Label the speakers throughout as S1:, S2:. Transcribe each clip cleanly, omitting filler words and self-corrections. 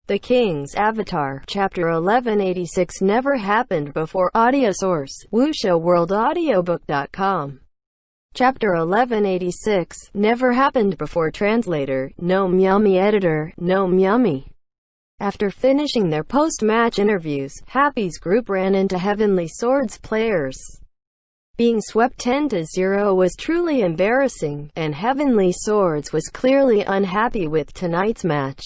S1: The King's Avatar, Chapter 1186 Never Happened Before. Audio source, WuShoWorldAudiobook.com. Chapter 1186, Never Happened Before. Translator, Noam Yummy. Editor, Noam Yummy. After finishing their post-match interviews, Happy's group ran into Heavenly Swords players. Being swept 10-0 was truly embarrassing, and Heavenly Swords was clearly unhappy with tonight's match.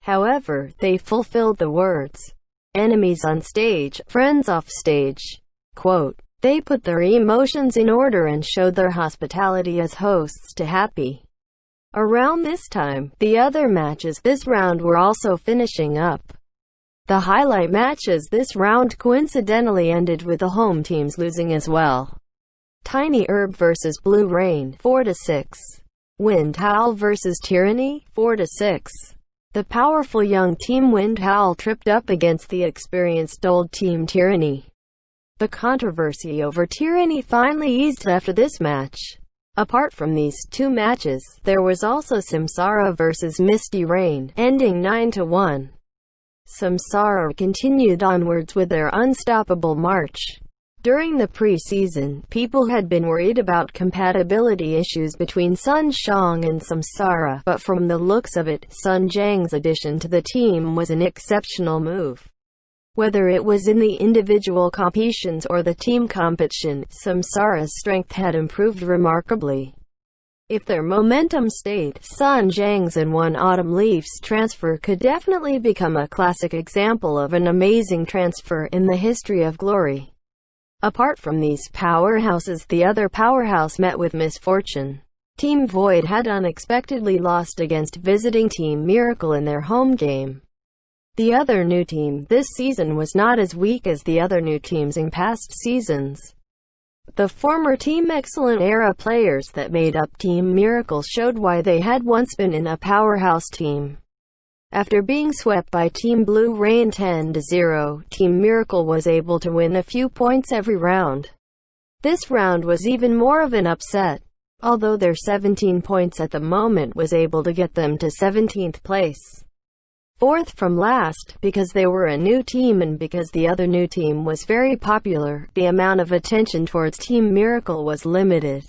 S1: However, they fulfilled the words, "Enemies on stage, friends off stage." Quote, they put their emotions in order and showed their hospitality as hosts to Happy. Around this time, the other matches this round were also finishing up. The highlight matches this round coincidentally ended with the home teams losing as well. Tiny Herb vs. Blue Rain, 4-6. Wind Howl vs. Tyranny, 4-6. The powerful young team Wind Howl tripped up against the experienced old team Tyranny. The controversy over Tyranny finally eased after this match. Apart from these two matches, there was also Samsara vs. Misty Rain, ending 9-1. Samsara continued onwards with their unstoppable march. During the pre-season, people had been worried about compatibility issues between Sun Xiang and Samsara, but from the looks of it, Sun Jiang's addition to the team was an exceptional move. Whether it was in the individual competitions or the team competition, Samsara's strength had improved remarkably. If their momentum stayed, Sun Jiang's and One Autumn Leaf's transfer could definitely become a classic example of an amazing transfer in the history of Glory. Apart from these powerhouses, the other powerhouse met with misfortune. Team Void had unexpectedly lost against visiting Team Miracle in their home game. The other new team this season was not as weak as the other new teams in past seasons. The former Team Excellent era players that made up Team Miracle showed why they had once been in a powerhouse team. After being swept by Team Blue Rain 10-0, Team Miracle was able to win a few points every round. This round was even more of an upset, although their 17 points at the moment was able to get them to 17th place. Fourth from last, because they were a new team and because the other new team was very popular, the amount of attention towards Team Miracle was limited.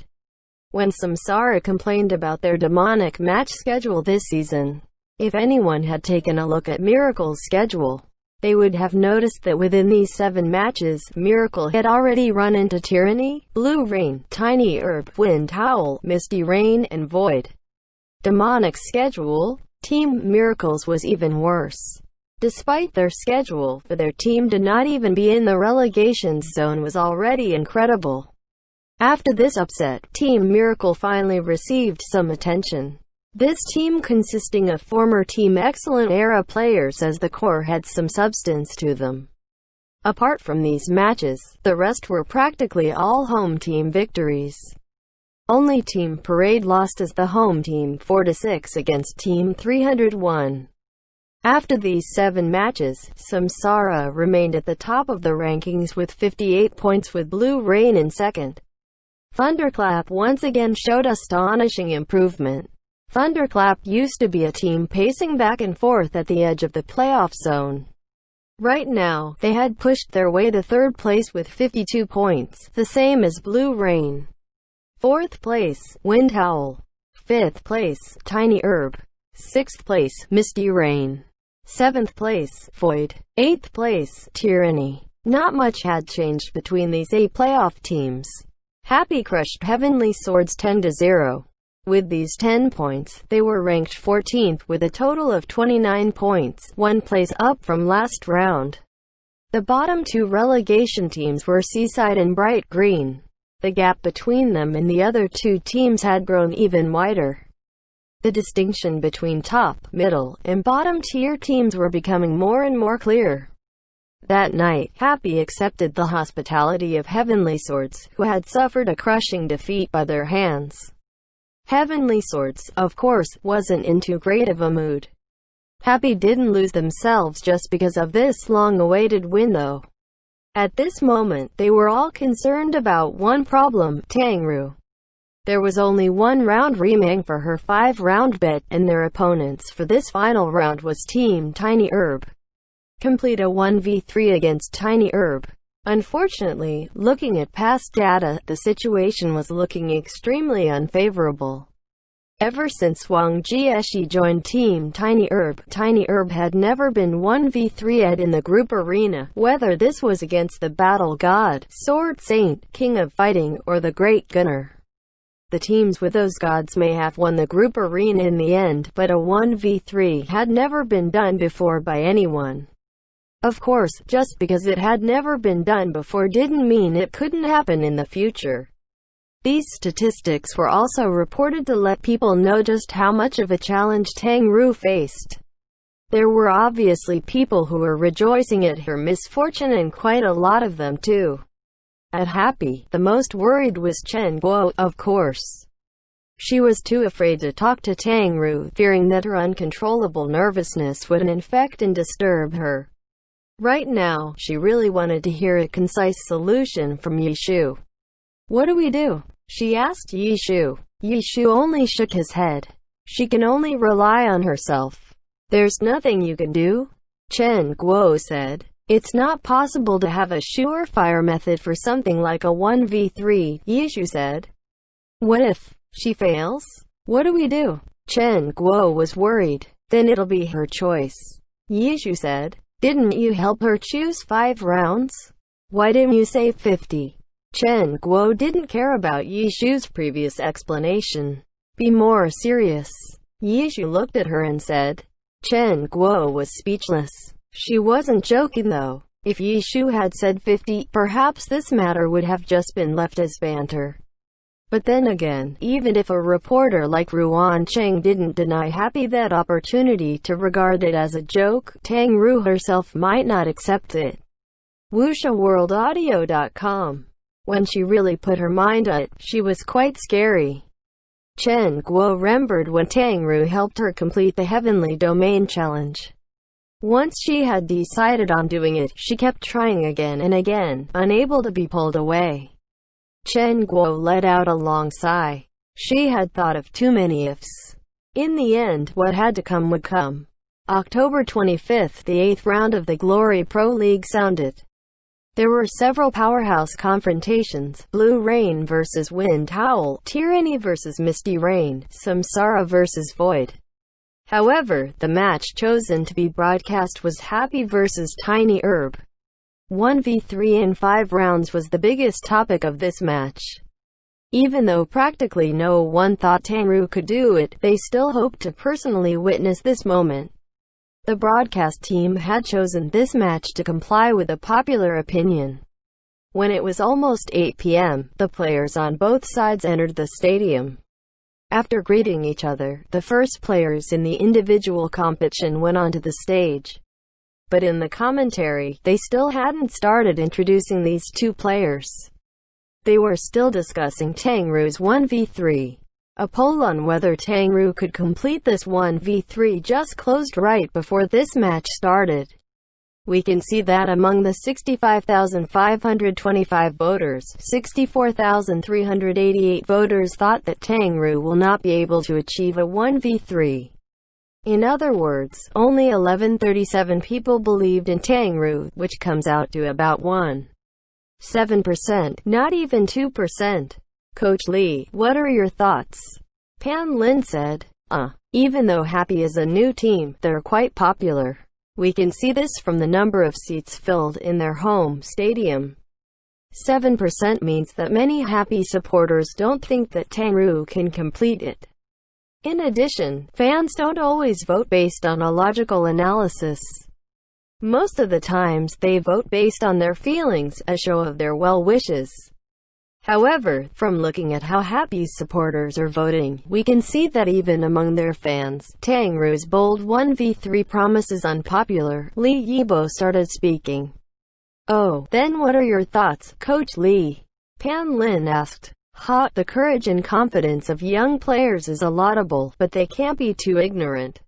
S1: When Samsara complained about their demonic match schedule this season, if anyone had taken a look at Miracle's schedule, they would have noticed that within these 7 matches, Miracle had already run into Tyranny, Blue Rain, Tiny Herb, Wind Howl, Misty Rain, and Void. Demonic schedule? Team Miracle's was even worse. Despite their schedule, for their team to not even be in the relegation zone was already incredible. After this upset, Team Miracle finally received some attention. This team, consisting of former Team Excellent era players as the core, had some substance to them. Apart from these matches, the rest were practically all home team victories. Only Team Parade lost as the home team 4-6 against Team 301. After these 7 matches, Samsara remained at the top of the rankings with 58 points with Blue Rain in second. Thunderclap once again showed astonishing improvement. Thunderclap used to be a team pacing back and forth at the edge of the playoff zone. Right now, they had pushed their way to 3rd place with 52 points, the same as Blue Rain. 4th place, Wind Howl. 5th place, Tiny Herb. 6th place, Misty Rain. 7th place, Void. 8th place, Tyranny. Not much had changed between these 8 playoff teams. Happy crushed Heavenly Swords 10-0. With these 10 points, they were ranked 14th with a total of 29 points, 1 place up from last round. The bottom 2 relegation teams were Seaside and Bright Green. The gap between them and the other 2 teams had grown even wider. The distinction between top, middle, and bottom tier teams were becoming more and more clear. That night, Happy accepted the hospitality of Heavenly Swords, who had suffered a crushing defeat by their hands. Heavenly Swords, of course, wasn't in too great of a mood. Happy didn't lose themselves just because of this long-awaited win though. At this moment, they were all concerned about one problem, Tangru. There was only one round remaining for her 5-round bet, and their opponents for this final round was Team Tiny Herb. Complete a 1v3 against Tiny Herb. Unfortunately, looking at past data, the situation was looking extremely unfavorable. Ever since Wang Jieshi joined Team Tiny Herb had never been 1v3'd in the group arena, whether this was against the Battle God, Sword Saint, King of Fighting, or the Great Gunner. The teams with those gods may have won the group arena in the end, but a 1v3 had never been done before by anyone. Of course, just because it had never been done before didn't mean it couldn't happen in the future. These statistics were also reported to let people know just how much of a challenge Tang Ru faced. There were obviously people who were rejoicing at her misfortune, and quite a lot of them too. At Happy, the most worried was Chen Guo, of course. She was too afraid to talk to Tang Ru, fearing that her uncontrollable nervousness would infect and disturb her. Right now, she really wanted to hear a concise solution from Yishu. "What do we do?" she asked Yishu. Yishu only shook his head. "She can only rely on herself. There's nothing you can do," Chen Guo said. "It's not possible to have a surefire method for something like a 1v3, Yishu said. "What if she fails? What do we do?" Chen Guo was worried. "Then it'll be her choice," Yishu said. "Didn't you help her choose 5 rounds? Why didn't you say 50? Chen Guo didn't care about Yishu's previous explanation. "Be more serious." Yishu looked at her and said. Chen Guo was speechless. She wasn't joking though. If Yishu had said 50, perhaps this matter would have just been left as banter. But then again, even if a reporter like Ruan Cheng didn't deny Happy that opportunity to regard it as a joke, Tang Ru herself might not accept it. WuxiaWorldAudio.com. When she really put her mind on it, she was quite scary. Chen Guo remembered when Tang Ru helped her complete the Heavenly Domain Challenge. Once she had decided on doing it, she kept trying again and again, unable to be pulled away. Chen Guo let out a long sigh. She had thought of too many ifs. In the end, what had to come would come. October 25th, the 8th round of the Glory Pro League sounded. There were several powerhouse confrontations: Blue Rain vs. Wind Howl, Tyranny vs. Misty Rain, Samsara vs. Void. However, the match chosen to be broadcast was Happy vs. Tiny Herb. 1v3 in 5 rounds was the biggest topic of this match. Even though practically no one thought Tang Ru could do it, they still hoped to personally witness this moment. The broadcast team had chosen this match to comply with the popular opinion. When it was almost 8 p.m., the players on both sides entered the stadium. After greeting each other, the first players in the individual competition went onto the stage. But in the commentary, they still hadn't started introducing these two players. They were still discussing Tang Ru's 1v3. A poll on whether Tang Ru could complete this 1v3 just closed right before this match started. We can see that among the 65,525 voters, 64,388 voters thought that Tang Ru will not be able to achieve a 1v3. In other words, only 1137 people believed in Tang Ru, which comes out to about 1.7%, not even 2%. Coach Lee, what are your thoughts? Pan Lin said. Even though Happy is a new team, they're quite popular. We can see this from the number of seats filled in their home stadium. 7% means that many Happy supporters don't think that Tang Ru can complete it. In addition, fans don't always vote based on a logical analysis. Most of the times, they vote based on their feelings, a show of their well wishes. However, from looking at how Happy's supporters are voting, we can see that even among their fans, Tang Ru's bold 1v3 promise is unpopular. Li Yibo started speaking. "Oh, then what are your thoughts, Coach Lee?" Pan Lin asked. The courage and confidence of young players is laudable, but they can't be too ignorant,"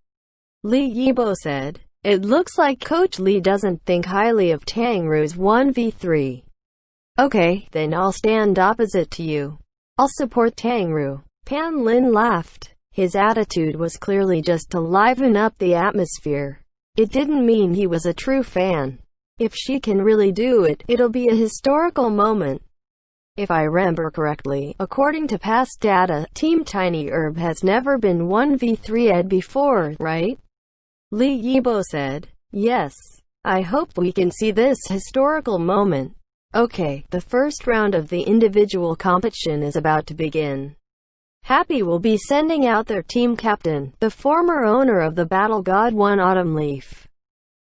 S1: Li Yibo said. "It looks like Coach Lee doesn't think highly of Tang Ru's 1v3. Okay, then I'll stand opposite to you. I'll support Tang Ru. Pan Lin laughed. His attitude was clearly just to liven up the atmosphere. It didn't mean he was a true fan. If she can really do it, it'll be a historical moment. If I remember correctly, according to past data, Team Tiny Herb has never been 1v3'd before, right? Li Yibo said. Yes. I hope we can see this historical moment. Okay, the first round of the individual competition is about to begin. Happy will be sending out their team captain, the former owner of the Battle God One Autumn Leaf.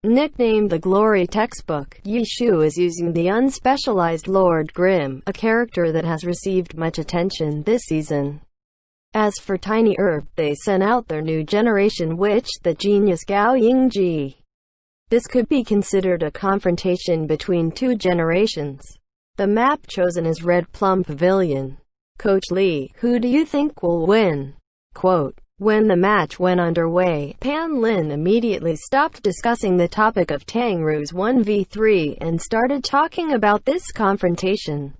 S1: Nicknamed the Glory Textbook, Yishu is using the unspecialized Lord Grimm, a character that has received much attention this season. As for Tiny Herb, they sent out their new generation witch, the genius Gao Yingji. This could be considered a confrontation between two generations. The map chosen is Red Plum Pavilion. Coach Lee, who do you think will win? Quote, when the match went underway, Pan Lin immediately stopped discussing the topic of Tang Ru's 1v3 and started talking about this confrontation.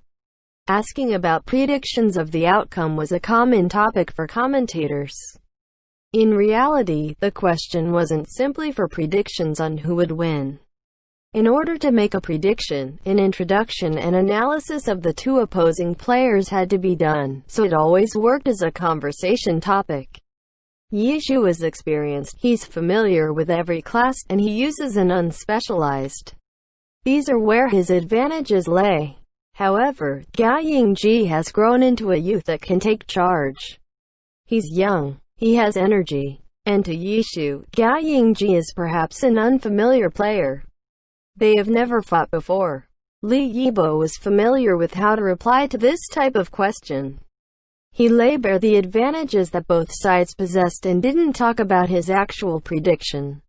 S1: Asking about predictions of the outcome was a common topic for commentators. In reality, the question wasn't simply for predictions on who would win. In order to make a prediction, an introduction and analysis of the two opposing players had to be done, so it always worked as a conversation topic. Yishu is experienced, he's familiar with every class, and he uses an unspecialized. These are where his advantages lay. However, Gao Yingji has grown into a youth that can take charge. He's young. He has energy. And to Yishu, Gao Yingji is perhaps an unfamiliar player. They have never fought before. Li Yibo was familiar with how to reply to this type of question. He laid bare the advantages that both sides possessed and didn't talk about his actual prediction.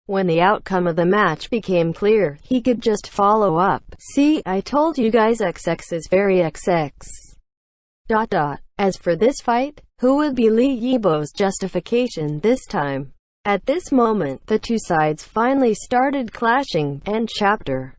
S1: When the outcome of the match became clear, he could just follow up. See, I told you guys XX is very XX. As for this fight, who would be Li Yibo's justification this time? At this moment, the two sides finally started clashing. End chapter.